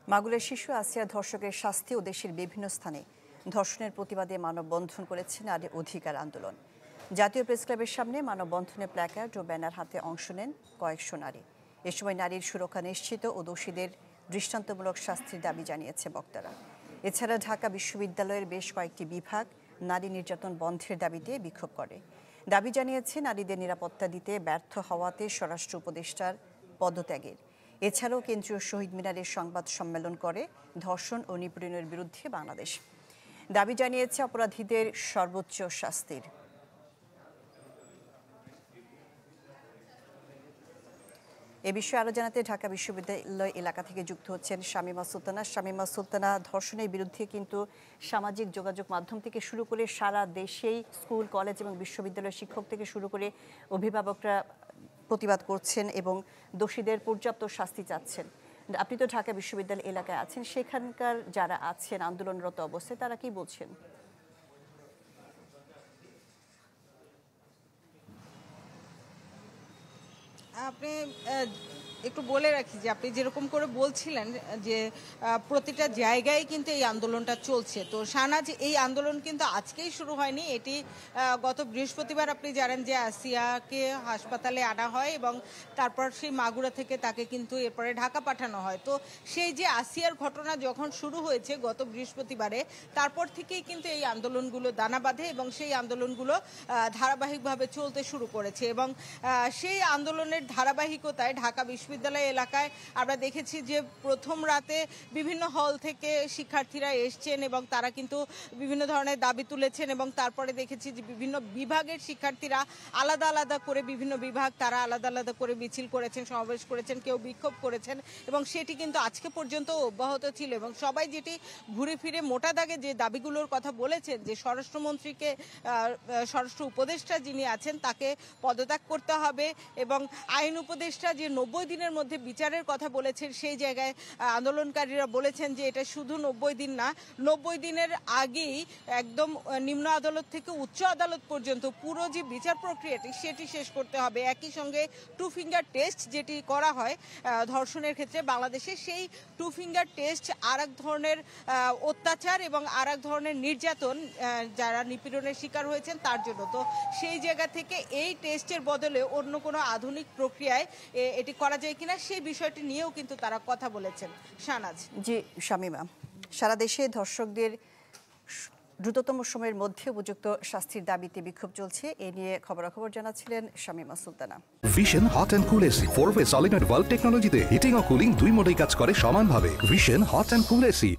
মাগুরার শিশু আসিয়া ধর্ষকের শাস্তি ও দেশের বিভিন্ন স্থানে ধর্ষণের প্রতিবাদে মানববন্ধন করেছে নারী অধিকার আন্দোলন। জাতীয় প্রেসক্লাবের সামনে মানববন্ধনে প্ল্যাকার্ড ও ব্যানার হাতে অংশ নেন কয়েকশো নারী। এ সময় নারীর সুরক্ষা নিশ্চিত ও দোষীদের দৃষ্টান্তমূলক শাস্তির দাবি জানিয়েছে বক্তারা। এছাড়া ঢাকা বিশ্ববিদ্যালয়ের বেশ কয়েকটি বিভাগ নারী নির্যাতন বন্ধের দাবিতে বিক্ষোভ করে। দাবি জানিয়েছে নারীদের নিরাপত্তা দিতে ব্যর্থ হওয়াতে স্বরাষ্ট্র উপদেষ্টার পদত্যাগের। এছাড়াও কেন্দ্রীয় শহীদ মিনারের সংবাদ সম্মেলন করে ধর্ষণ ও নিপীড়নের বিরুদ্ধে বাংলাদেশ। দাবি জানিয়েছে অপরাধীদের সর্বোচ্চ শাস্তির। এ বিষয়ে আরো জানাতে ঢাকা বিশ্ববিদ্যালয় এলাকা থেকে যুক্ত হচ্ছেন শামীমা সুলতানা। শামীমা সুলতানা, ধর্ষণের বিরুদ্ধে কিন্তু সামাজিক যোগাযোগ মাধ্যম থেকে শুরু করে সারা দেশেই স্কুল, কলেজ এবং বিশ্ববিদ্যালয়ের শিক্ষক থেকে শুরু করে অভিভাবকরা প্রতিবাদ করছেন এবং দোষীদের পর্যাপ্ত শাস্তি চাচ্ছেন। আপনি তো ঢাকা বিশ্ববিদ্যালয় এলাকায় আছেন, সেখানকার যারা আছেন আন্দোলনরত অবস্থায় তারা কি বলছেন? আপনি একটু বলে রাখি যে আপনি যেরকম করে বলছিলেন যে প্রতিটা জায়গায় কিন্তু এই আন্দোলনটা চলছে। তো শাহনাজ, এই আন্দোলন কিন্তু আজকেই শুরু হয়নি। এটি গত বৃহস্পতিবার আপনি জানেন যে আসিয়াকে হাসপাতালে আনা হয় এবং তারপর সেই মাগুরা থেকে তাকে কিন্তু এরপরে ঢাকা পাঠানো হয়। তো সেই যে আসিয়ার ঘটনা যখন শুরু হয়েছে গত বৃহস্পতিবারে, তারপর থেকেই কিন্তু এই আন্দোলনগুলো দানা বাঁধে এবং সেই আন্দোলনগুলো ধারাবাহিকভাবে চলতে শুরু করেছে এবং সেই আন্দোলনের ধারাবাহিকতায় ঢাকা বিশ্ববিদ্যালয় এলাকায় আমরা দেখেছি যে প্রথম রাতে বিভিন্ন হল থেকে শিক্ষার্থীরা এসছেন এবং তারা কিন্তু বিভিন্ন ধরনের দাবি তুলেছেন এবং তারপরে দেখেছি যে বিভিন্ন বিভাগের শিক্ষার্থীরা আলাদা আলাদা করে বিভিন্ন বিভাগ তারা আলাদা আলাদা করে মিছিল করেছেন, সমাবেশ করেছেন, কেউ বিক্ষোভ করেছেন এবং সেটি কিন্তু আজকে পর্যন্ত অব্যাহত ছিল এবং সবাই যেটি ঘুরে ফিরে মোটা দাগে যে দাবিগুলোর কথা বলেছেন যে স্বরাষ্ট্রমন্ত্রীকে, স্বরাষ্ট্র উপদেষ্টা যিনি আছেন তাকে পদত্যাগ করতে হবে এবং আইন উপদেষ্টা যে 90 দিনের মধ্যে বিচারের কথা বলেছেন, সেই জায়গায় আন্দোলনকারীরা বলেছেন যে এটা শুধু 90 দিন না, 90 দিনের আগেই একদম নিম্ন আদালত থেকে উচ্চ আদালত পর্যন্ত পুরো যে বিচার প্রক্রিয়াটি সেটি শেষ করতে হবে। একই সঙ্গে টু ফিঙ্গার টেস্ট যেটি করা হয় ধর্ষণের ক্ষেত্রে বাংলাদেশে, সেই টু ফিঙ্গার টেস্ট আর এক ধরনের অত্যাচার এবং আর এক ধরনের নির্যাতন যারা নিপীড়নের শিকার হয়েছেন তার জন্য। তো সেই জায়গা থেকে এই টেস্টের বদলে অন্য কোনো আধুনিক প্রক্রিয়ায় এটি করা যায় কিনা সেই বিষয়টি নিয়েও কিন্তু তারা কথা বলেছেন। শাহনাজ। জি শামীমা, সারা দেশে ধর্ষকদের দ্রুততম সময়ের মধ্যে উপযুক্ত শাস্তির দাবিতে বিক্ষোভ চলছে। এ নিয়ে খবরাখবর জানাচ্ছিলেন Shamima Sultana. Vision hot and cool AC 4-ওয়ে সলিনয়েড ভালভ টেকনোলজিতে হিটিং ও কুলিং দুই মোডেই কাজ করে সমানভাবে। Vision hot and cool AC.